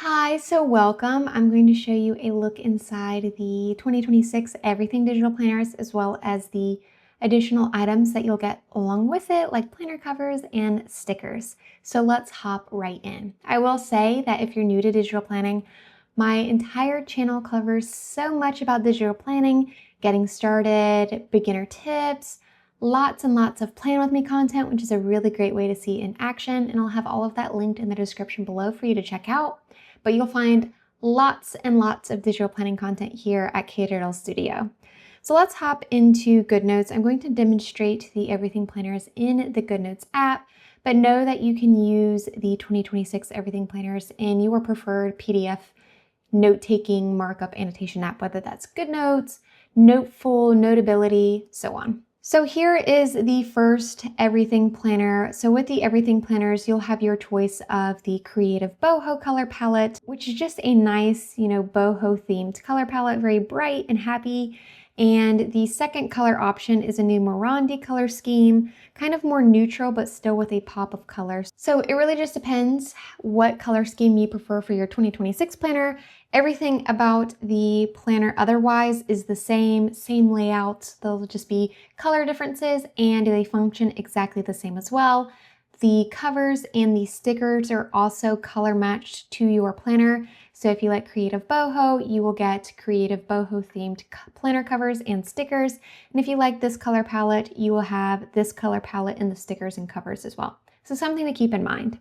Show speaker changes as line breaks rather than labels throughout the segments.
Hi, so welcome. I'm going to show you a look inside the 2026 Everything Digital Planners, as well as the additional items that you'll get along with it, like planner covers and stickers. So let's hop right in. I will say that if you're new to digital planning, my entire channel covers so much about digital planning, getting started, beginner tips, lots and lots of plan with me content, which is a really great way to see in action. And I'll have all of that linked in the description below for you to check out. But you'll find lots and lots of digital planning content here at KDigitalStudio. So let's hop into GoodNotes. I'm going to demonstrate the Everything Planners in the GoodNotes app, but know that you can use the 2026 Everything Planners in your preferred PDF note-taking markup annotation app, whether that's GoodNotes, Noteful, Notability, so on. So here is the first Everything Planner. So with the Everything Planners, you'll have your choice of the Creative Boho color palette, which is just a nice, boho themed color palette, very bright and happy. And the second color option is a new Morandi color scheme, kind of more neutral, but still with a pop of color. So it really just depends what color scheme you prefer for your 2026 planner. Everything about the planner otherwise is the same layout. There'll just be color differences and they function exactly the same as well. The covers and the stickers are also color matched to your planner. So if you like Creative Boho, you will get Creative Boho themed planner covers and stickers. And if you like this color palette, you will have this color palette in the stickers and covers as well. So something to keep in mind.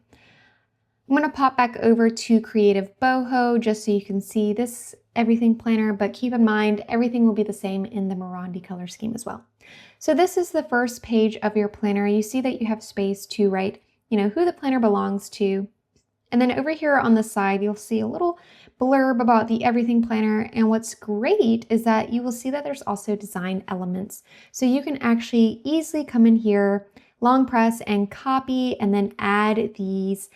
I'm going to pop back over to Creative Boho just so you can see this Everything Planner, but keep in mind everything will be the same in the Morandi color scheme as well. So this is the first page of your planner. You see that you have space to write, who the planner belongs to. And then over here on the side, you'll see a little blurb about the Everything Planner. And what's great is that you will see that there's also design elements. So you can actually easily come in here, long press and copy, and then add these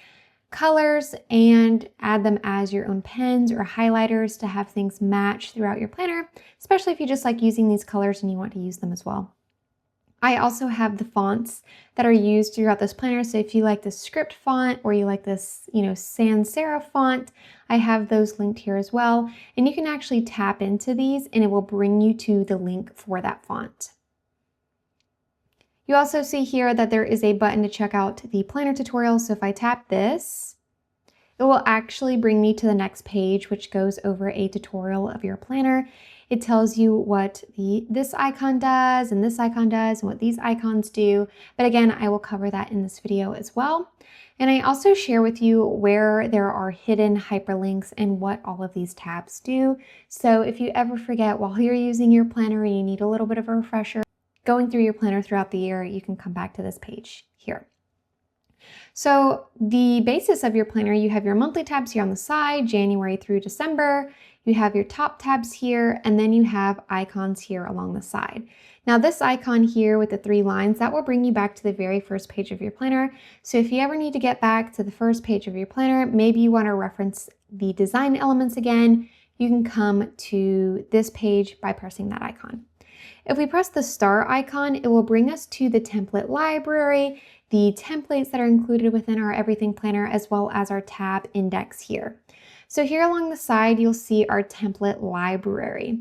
colors and add them as your own pens or highlighters to have things match throughout your planner, especially if you just like using these colors and you want to use them as well. I also have the fonts that are used throughout this planner. So if you like the script font or you like this, sans serif font, I have those linked here as well. And you can actually tap into these and it will bring you to the link for that font. You also see here that there is a button to check out the planner tutorial. So if I tap this, it will actually bring me to the next page, which goes over a tutorial of your planner. It tells you what this icon does and this icon does and what these icons do. But again, I will cover that in this video as well. And I also share with you where there are hidden hyperlinks and what all of these tabs do. So if you ever forget while you're using your planner and you need a little bit of a refresher, going through your planner throughout the year, you can come back to this page here. So the basis of your planner, you have your monthly tabs here on the side, January through December. You have your top tabs here, and then you have icons here along the side. Now this icon here with the 3 lines, that will bring you back to the very first page of your planner. So if you ever need to get back to the first page of your planner, maybe you want to reference the design elements again, you can come to this page by pressing that icon. If we press the star icon, it will bring us to the template library, the templates that are included within our Everything Planner, as well as our tab index here. So here along the side, you'll see our template library.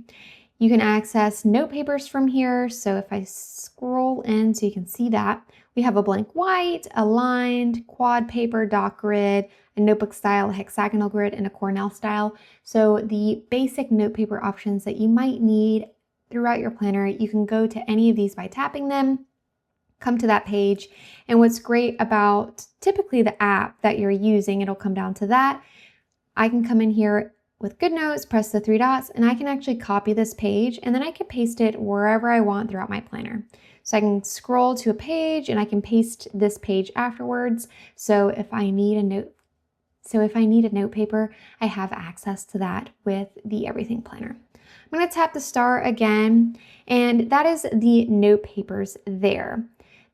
You can access note papers from here. So if I scroll in so you can see that, we have a blank white, a lined, quad paper, doc grid, a notebook style, a hexagonal grid, and a Cornell style. So the basic note paper options that you might need throughout your planner, you can go to any of these by tapping them, come to that page. And what's great about typically the app that you're using, it'll come down to that. I can come in here with GoodNotes, press the 3 dots, and I can actually copy this page and then I can paste it wherever I want throughout my planner. So I can scroll to a page and I can paste this page afterwards. So if I need a note paper, I have access to that with the Everything Planner. I'm going to tap the star again, and that is the note papers there.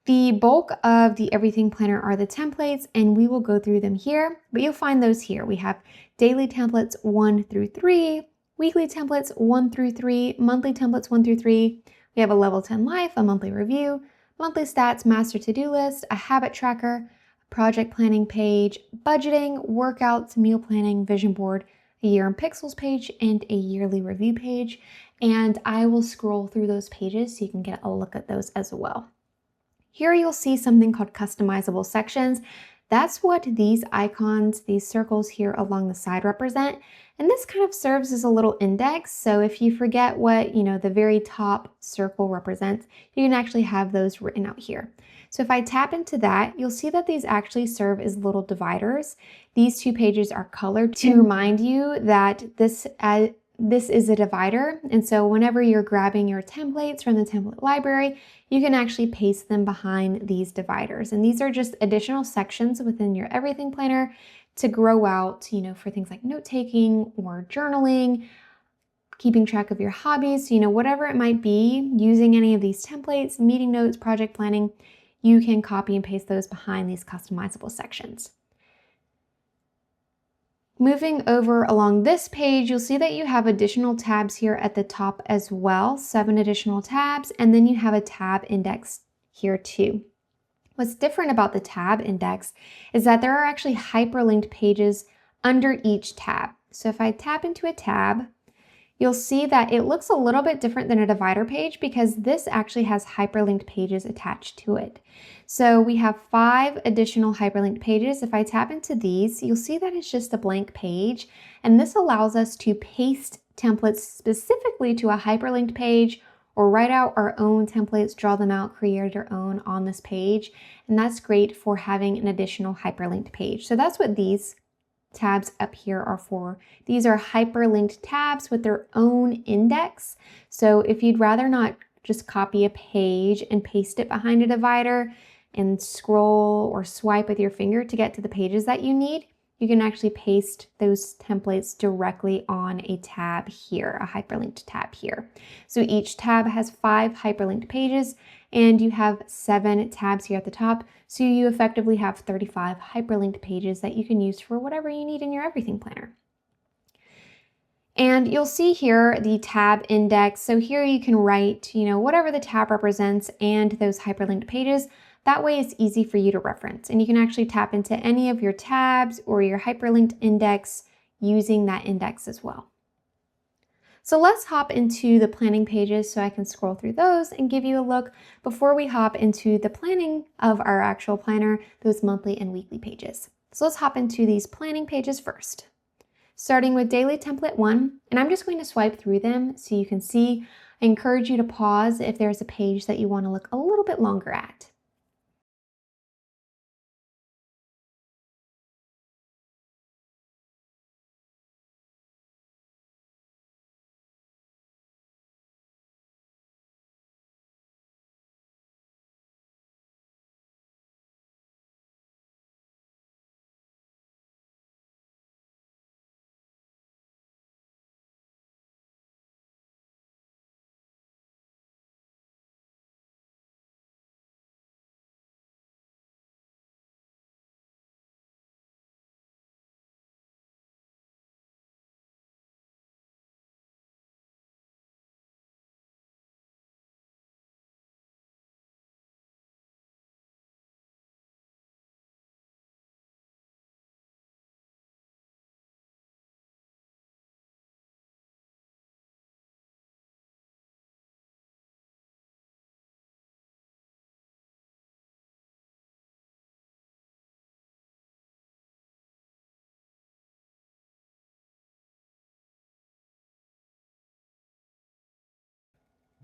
The bulk of the Everything Planner are the templates, and we will go through them here, but you'll find those here. We have daily templates 1 through 3, weekly templates 1 through 3, monthly templates 1 through 3. We have a level 10 life, a monthly review, monthly stats, master to-do list, a habit tracker, project planning page, budgeting, workouts, meal planning, vision board, a year in pixels page, and a yearly review page. And I will scroll through those pages so you can get a look at those as well. Here you'll see something called customizable sections. That's what these icons, these circles here along the side represent. And this kind of serves as a little index. So if you forget what, the very top circle represents, you can actually have those written out here. So if I tap into that, you'll see that these actually serve as little dividers. These two pages are colored to remind you that this is a divider. And so whenever you're grabbing your templates from the template library, you can actually paste them behind these dividers. And these are just additional sections within your everything planner to grow out, for things like note-taking or journaling, keeping track of your hobbies, whatever it might be, using any of these templates, meeting notes, project planning, you can copy and paste those behind these customizable sections. Moving over along this page, you'll see that you have additional tabs here at the top as well, 7 additional tabs, and then you have a tab index here too. What's different about the tab index is that there are actually hyperlinked pages under each tab. So if I tap into a tab, you'll see that it looks a little bit different than a divider page because this actually has hyperlinked pages attached to it. So we have 5 additional hyperlinked pages. If I tap into these, you'll see that it's just a blank page, and this allows us to paste templates specifically to a hyperlinked page or write out our own templates, draw them out, create our own on this page, and that's great for having an additional hyperlinked page. So that's what these tabs up here are for. These are hyperlinked tabs with their own index. So if you'd rather not just copy a page and paste it behind a divider and scroll or swipe with your finger to get to the pages that you need, you can actually paste those templates directly on a tab here, a hyperlinked tab here. So each tab has 5 hyperlinked pages, and you have 7 tabs here at the top. So you effectively have 35 hyperlinked pages that you can use for whatever you need in your everything planner. And you'll see here the tab index. So here you can write, whatever the tab represents and those hyperlinked pages. That way it's easy for you to reference, and you can actually tap into any of your tabs or your hyperlinked index using that index as well. So let's hop into the planning pages so I can scroll through those and give you a look before we hop into the planning of our actual planner, those monthly and weekly pages. So let's hop into these planning pages first. Starting with daily template 1, and I'm just going to swipe through them so you can see. I encourage you to pause if there's a page that you want to look a little bit longer at.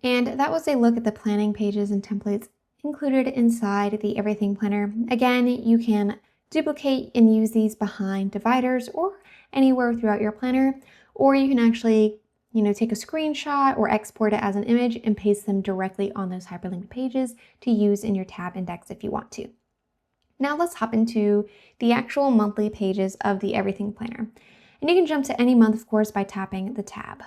And that was a look at the planning pages and templates included inside the Everything Planner. Again, you can duplicate and use these behind dividers or anywhere throughout your planner, or you can actually, take a screenshot or export it as an image and paste them directly on those hyperlinked pages to use in your tab index if you want to. Now let's hop into the actual monthly pages of the Everything Planner. And you can jump to any month, of course, by tapping the tab.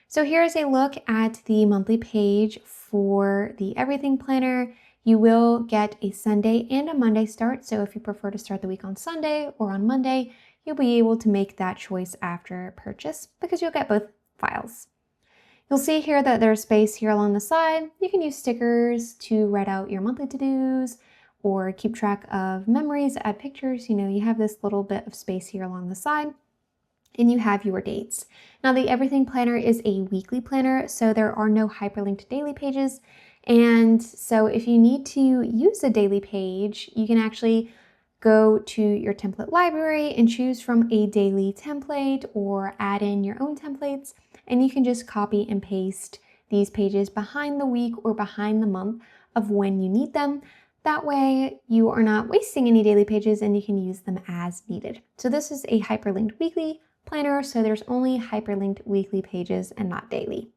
So here's a look at the monthly page for the Everything Planner. You will get a Sunday and a Monday start. So if you prefer to start the week on Sunday or on Monday, you'll be able to make that choice after purchase because you'll get both files. You'll see here that there's space here along the side. You can use stickers to write out your monthly to-dos or keep track of memories, add pictures, you have this little bit of space here along the side. And you have your dates. Now the Everything Planner is a weekly planner, so there are no hyperlinked daily pages. And so if you need to use a daily page, you can actually go to your template library and choose from a daily template or add in your own templates. And you can just copy and paste these pages behind the week or behind the month of when you need them. That way you are not wasting any daily pages and you can use them as needed. So this is a hyperlinked weekly planner, so there's only hyperlinked weekly pages and not daily.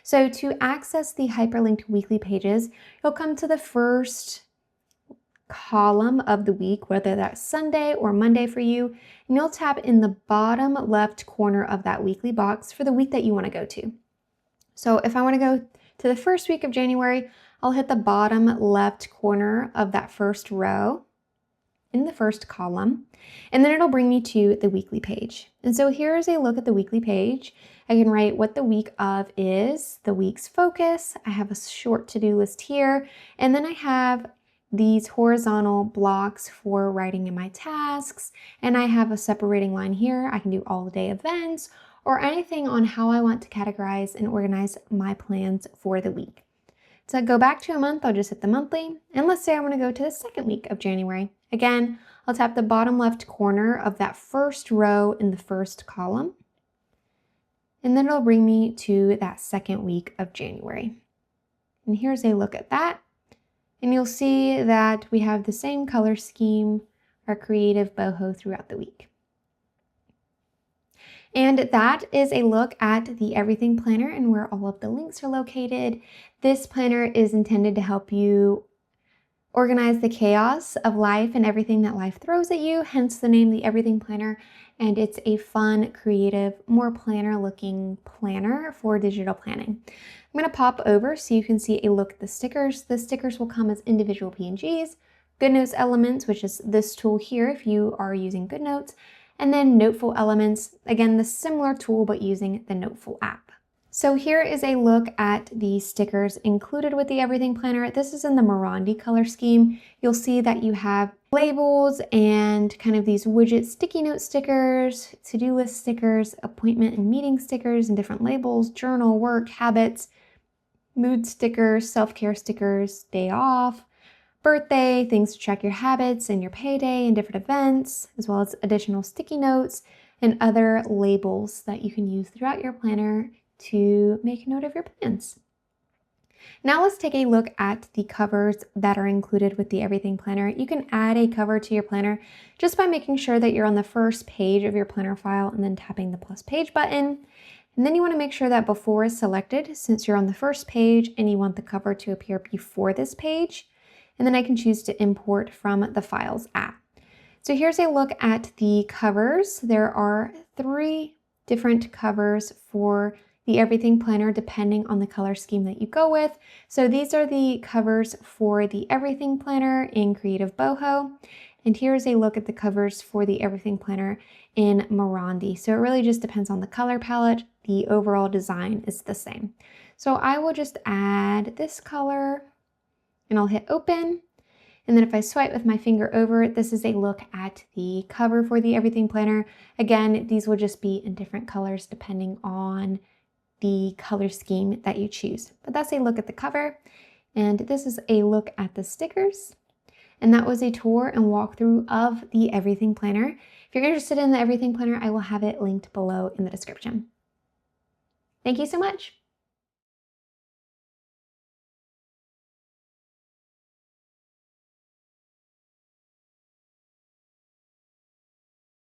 So to access the hyperlinked weekly pages, you'll come to the first column of the week, whether that's Sunday or Monday for you, and you'll tap in the bottom left corner of that weekly box for the week that you want to go to. So if I want to go to the first week of January, I'll hit the bottom left corner of that first row in the first column, and then it'll bring me to the weekly page. And so here's a look at the weekly page. I can write what the week of is, the week's focus. I have a short to-do list here, and then I have these horizontal blocks for writing in my tasks, and I have a separating line here. I can do all day events or anything on how I want to categorize and organize my plans for the week. To go back to a month, I'll just hit the monthly, and let's say I want to go to the second week of January. Again, I'll tap the bottom left corner of that first row in the first column, and then it'll bring me to that second week of January. And here's a look at that, and you'll see that we have the same color scheme, our creative boho throughout the week. And that is a look at the Everything Planner and where all of the links are located. This planner is intended to help you organize the chaos of life and everything that life throws at you, hence the name, the Everything Planner. And it's a fun, creative, more planner-looking planner for digital planning. I'm going to pop over so you can see a look at the stickers. The stickers will come as individual PNGs, GoodNotes elements, which is this tool here if you are using GoodNotes, and then Noteful elements, again, the similar tool but using the Noteful app. So here is a look at the stickers included with the Everything Planner. This is in the Morandi color scheme. You'll see that you have labels and kind of these widget sticky note stickers, to-do list stickers, appointment and meeting stickers, and different labels, journal, work, habits, mood stickers, self-care stickers, day off, birthday, things to track your habits and your payday and different events, as well as additional sticky notes and other labels that you can use throughout your planner to make note of your plans. Now let's take a look at the covers that are included with the Everything Planner. You can add a cover to your planner just by making sure that you're on the first page of your planner file and then tapping the plus page button. And then you want to make sure that before is selected since you're on the first page and you want the cover to appear before this page. And then I can choose to import from the Files app. So here's a look at the covers. There are 3 different covers for the Everything Planner depending on the color scheme that you go with. So these are the covers for the Everything Planner in Creative Boho. And here's a look at the covers for the Everything Planner in Morandi. So it really just depends on the color palette. The overall design is the same. So I will just add this color and I'll hit open. And then if I swipe with my finger over it, this is a look at the cover for the Everything Planner. Again, these will just be in different colors depending on the color scheme that you choose. But that's a look at the cover. And this is a look at the stickers. And that was a tour and walkthrough of the Everything Planner. If you're interested in the Everything Planner, I will have it linked below in the description. Thank you so much.